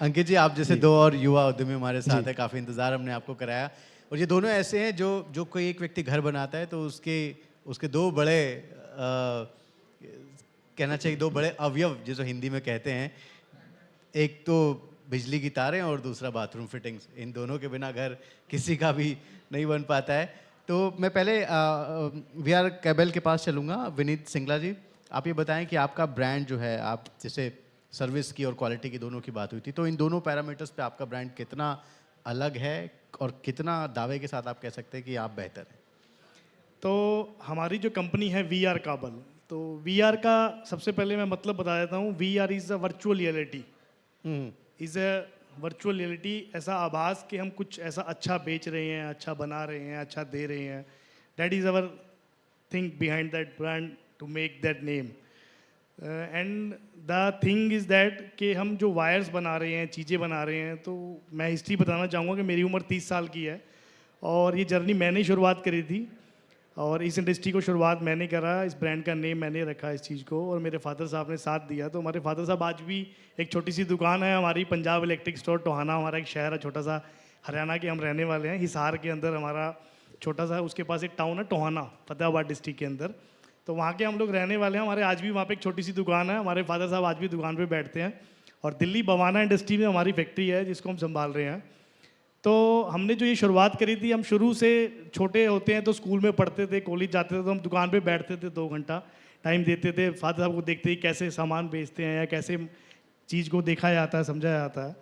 अंकित जी, आप जैसे दो और युवा उद्यमी हमारे साथ हैं, काफ़ी इंतज़ार हमने आपको कराया, और ये दोनों ऐसे हैं जो जो कोई एक व्यक्ति घर बनाता है तो उसके उसके दो बड़े कहना चाहिए दो बड़े अवयव जिसे हिंदी में कहते हैं, एक तो बिजली की तारें और दूसरा बाथरूम फिटिंग्स। इन दोनों के बिना घर किसी का भी नहीं बन पाता है। तो मैं पहले वी आर कैबल के पास चलूँगा। विनीत सिंगला जी, आप ये बताएं कि आपका ब्रांड जो है, आप जैसे सर्विस की और क्वालिटी की दोनों की बात हुई थी, तो इन दोनों पैरामीटर्स पे आपका ब्रांड कितना अलग है और कितना दावे के साथ आप कह सकते हैं कि आप बेहतर हैं? तो हमारी जो कंपनी है वी आर काबल, तो वी आर का सबसे पहले मैं मतलब बता देता हूँ। We are is a virtual reality, is a virtual reality, ऐसा आभास कि हम कुछ ऐसा अच्छा बेच रहे हैं, अच्छा बना रहे हैं, अच्छा दे रहे हैं। That is our think behind that brand to make that name. And the thing is that कि हम जो वायर्स बना रहे हैं, चीज़ें बना रहे हैं, तो मैं हिस्ट्री बताना चाहूँगा कि मेरी उम्र 30 साल की है और ये जर्नी मैंने शुरुआत करी थी और इस इंडस्ट्री को शुरुआत मैंने करा, इस ब्रांड का नेम मैंने रखा इस चीज़ को, और मेरे फादर साहब ने साथ दिया। तो हमारे फादर साहब आज भी, एक छोटी सी दुकान है हमारी, पंजाब इलेक्ट्रिक स्टोर, टोहाना हमारा एक शहर है छोटा सा, हरियाणा के हम रहने वाले हैं, हिसार के अंदर हमारा छोटा सा, उसके पास एक टाउन है टोहाना, फतेहाबाद डिस्ट्रिक्ट के अंदर। तो वहाँ के हम लोग रहने वाले हैं। हमारे आज भी वहाँ पे एक छोटी सी दुकान है, हमारे फादर साहब आज भी दुकान पे बैठते हैं। और दिल्ली बवाना इंडस्ट्री में हमारी फैक्ट्री है जिसको हम संभाल रहे हैं। तो हमने जो ये शुरुआत करी थी, हम शुरू से छोटे होते हैं तो स्कूल में पढ़ते थे, कॉलेज जाते थे, तो हम दुकान पे बैठते थे, 2 घंटा टाइम देते थे, फादर साहब को देखते ही कैसे सामान बेचते हैं या कैसे चीज़ को देखा जाता है, समझा जाता है।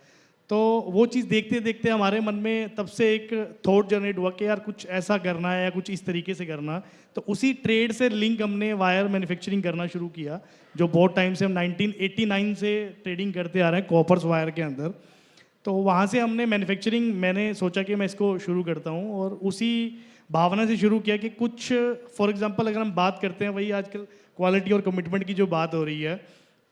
तो वो चीज़ देखते देखते हमारे मन में तब से एक थॉट जनरेट हुआ कि यार कुछ ऐसा करना है या कुछ इस तरीके से करना। तो उसी ट्रेड से लिंक हमने वायर मैन्युफैक्चरिंग करना शुरू किया, जो बहुत टाइम से हम 1989 से ट्रेडिंग करते आ रहे हैं कॉपर्स वायर के अंदर। तो वहाँ से हमने मैन्युफैक्चरिंग, मैंने सोचा कि मैं इसको शुरू करता हूँ और उसी भावना से शुरू किया कि कुछ, फॉर एग्जांपल अगर हम बात करते हैं, वही आजकल क्वालिटी और कमिटमेंट की जो बात हो रही है,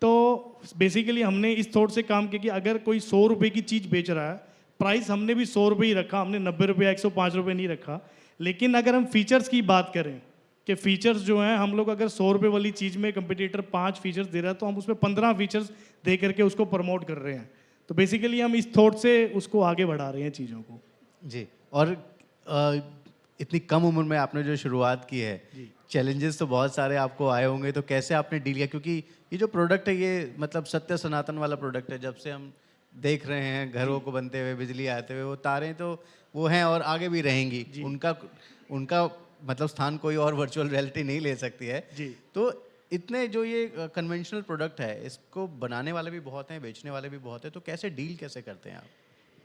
तो बेसिकली हमने इस थॉट से काम किया कि अगर कोई 100 रुपये की चीज़ बेच रहा है, प्राइस हमने भी 100 रुपये ही रखा, हमने 90 रुपये 105 रुपये नहीं रखा। लेकिन अगर हम फीचर्स की बात करें कि फीचर्स जो हैं, हम लोग अगर 100 रुपये वाली चीज़ में कंपटीटर 5 फीचर्स दे रहा है तो हम उसमें 15 फीचर्स दे करके उसको प्रमोट कर रहे हैं। तो बेसिकली हम इस थॉट से उसको आगे बढ़ा रहे हैं चीज़ों को। जी। और इतनी कम उम्र में आपने जो शुरुआत की है, चैलेंजेस तो बहुत सारे आपको आए होंगे, तो कैसे आपने डील किया? क्योंकि ये जो प्रोडक्ट है, ये मतलब सत्य सनातन वाला प्रोडक्ट है। जब से हम देख रहे हैं घरों को बनते हुए, बिजली आते हुए, वो तारें तो वो हैं और आगे भी रहेंगी। उनका उनका मतलब स्थान कोई और वर्चुअल रियलिटी नहीं ले सकती है। जी। तो इतने जो ये कन्वेंशनल प्रोडक्ट है, इसको बनाने वाले भी बहुत हैं, बेचने वाले भी बहुत हैं, तो कैसे डील कैसे करते हैं आप?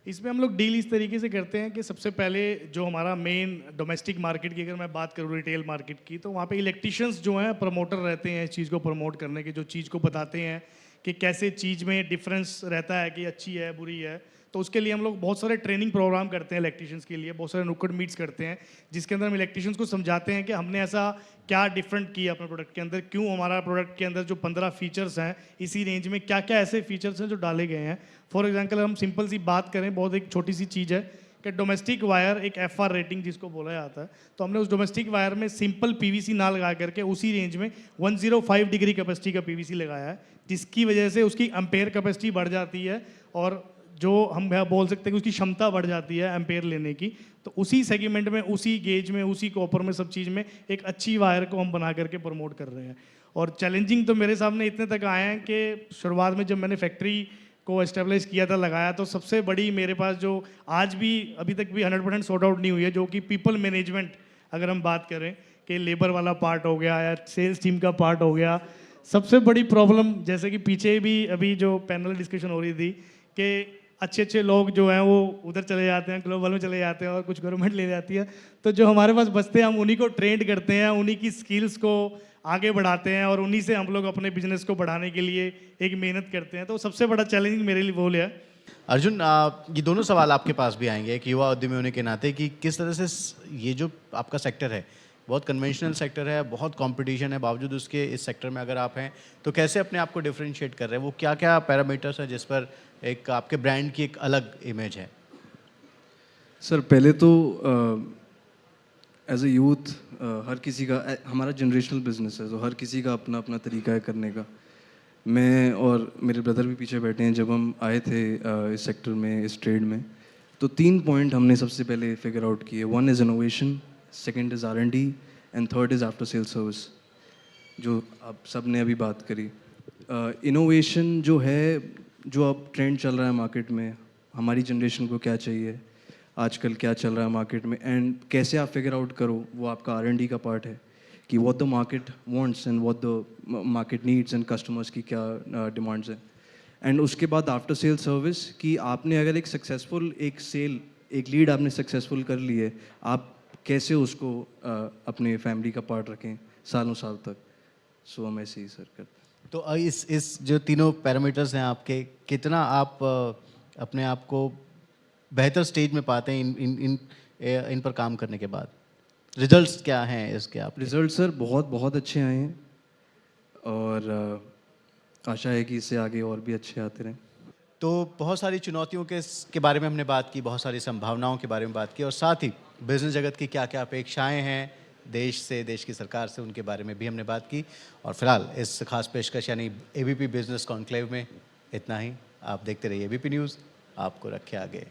इसमें हम लोग डील इस तरीके से करते हैं कि सबसे पहले जो हमारा मेन डोमेस्टिक मार्केट की अगर मैं बात करूँ, रिटेल मार्केट की, तो वहाँ पे इलेक्ट्रिशियंस जो हैं प्रमोटर रहते हैं इस चीज़ को प्रमोट करने के, जो चीज़ को बताते हैं कि कैसे चीज़ में डिफरेंस रहता है कि अच्छी है बुरी है। तो उसके लिए हम लोग बहुत सारे ट्रेनिंग प्रोग्राम करते हैं इलेक्ट्रिशियंस के लिए, बहुत सारे नुक्कड़ मीट्स करते हैं जिसके अंदर हम इलेक्ट्रिशियंस को समझाते हैं कि हमने ऐसा क्या डिफरेंट किया अपने प्रोडक्ट के अंदर, क्यों हमारा प्रोडक्ट के अंदर जो 15 फीचर्स हैं इसी रेंज में क्या क्या ऐसे फीचर्स हैं जो डाले गए हैं। फॉर एग्जांपल हम सिंपल सी बात करें, बहुत एक छोटी सी चीज़ है कि डोमेस्टिक वायर एक FR रेटिंग जिसको बोला जाता है, तो हमने उस डोमेस्टिक वायर में सिंपल PVC ना लगा करके उसी रेंज में 105 डिग्री कैपेसिटी का PVC लगाया है, जिसकी वजह से उसकी एम्पेयर कैपेसिटी बढ़ जाती है और जो हम बोल सकते हैं कि उसकी क्षमता बढ़ जाती है एम्पेयर लेने की। तो उसी सेगमेंट में, उसी गेज में, उसी कॉपर में, सब चीज़ में एक अच्छी वायर को हम बना करके प्रमोट कर रहे हैं। और चैलेंजिंग तो मेरे सामने इतने तक आए हैं कि शुरुआत में जब मैंने फैक्ट्री को एस्टेब्लिश किया था, लगाया, तो सबसे बड़ी मेरे पास जो आज भी अभी तक भी 100% सॉर्ट आउट नहीं हुई है, जो कि पीपल मैनेजमेंट, अगर हम बात करें कि लेबर वाला पार्ट हो गया या सेल्स टीम का पार्ट हो गया। सबसे बड़ी प्रॉब्लम, जैसे कि पीछे भी अभी जो पैनल डिस्कशन हो रही थी कि अच्छे अच्छे लोग जो हैं वो उधर चले जाते हैं, ग्लोबल में चले जाते हैं और कुछ गवर्नमेंट ले जाती है, तो जो हमारे पास बचते हैं हम उन्हीं को ट्रेंड करते हैं, उन्हीं की स्किल्स को आगे बढ़ाते हैं और उन्हीं से हम लोग अपने बिजनेस को बढ़ाने के लिए एक मेहनत करते हैं। तो सबसे बड़ा चैलेंज मेरे लिए वो है। अर्जुन, ये दोनों सवाल आपके पास भी आएंगे एक युवा उद्यमी होने के नाते, कि किस तरह से ये जो आपका सेक्टर है, बहुत कन्वेंशनल सेक्टर है, बहुत कंपटीशन है, बावजूद उसके इस सेक्टर में अगर आप हैं तो कैसे अपने आप को डिफरेंशिएट कर रहे हैं? वो क्या क्या पैरामीटर्स हैं जिस पर एक आपके ब्रांड की एक अलग इमेज है? सर पहले तो एज ए यूथ हर किसी का, हमारा जनरेशनल बिजनेस है तो हर किसी का अपना अपना तरीका है करने का। मैं और मेरे ब्रदर भी पीछे बैठे हैं, जब हम आए थे इस सेक्टर में, इस ट्रेड में, तो 3 पॉइंट हमने सबसे पहले फिगर आउट किए। One is innovation, second is R&D and third is after sale service, जो आप सब ने अभी बात करी। इनोवेशन जो है, जो अब ट्रेंड चल रहा है मार्केट में, हमारी जनरेशन को क्या चाहिए, आजकल क्या चल रहा है मार्केट में, एंड कैसे आप फिगर आउट करो, वो आपका R&D का पार्ट है कि what the market wants and what the market needs and customers की क्या डिमांड्स हैं। एंड उसके बाद आफ्टर सेल सर्विस कि आपने अगर एक सक्सेसफुल एक लीड आपने सक्सेसफुल कर ली है, आप कैसे उसको अपने फैमिली का पार्ट रखें सालों साल तक। सो हम ऐसे ही सर करते हैं। तो इस जो तीनों पैरामीटर्स हैं आपके, कितना आप अपने आप को बेहतर स्टेज में पाते हैं इन पर काम करने के बाद? रिजल्ट्स क्या हैं इसके आप? रिजल्ट सर बहुत बहुत अच्छे आए हैं और आशा है कि इससे आगे और भी अच्छे आते रहें। तो बहुत सारी चुनौतियों के बारे में हमने बात की, बहुत सारी संभावनाओं के बारे में बात की, और साथ ही बिजनेस जगत की क्या क्या अपेक्षाएं हैं देश से, देश की सरकार से, उनके बारे में भी हमने बात की। और फिलहाल इस खास पेशकश यानी ABP बिजनेस कॉन्क्लेव में इतना ही। आप देखते रहिए ABP न्यूज़, आपको रखे आगे।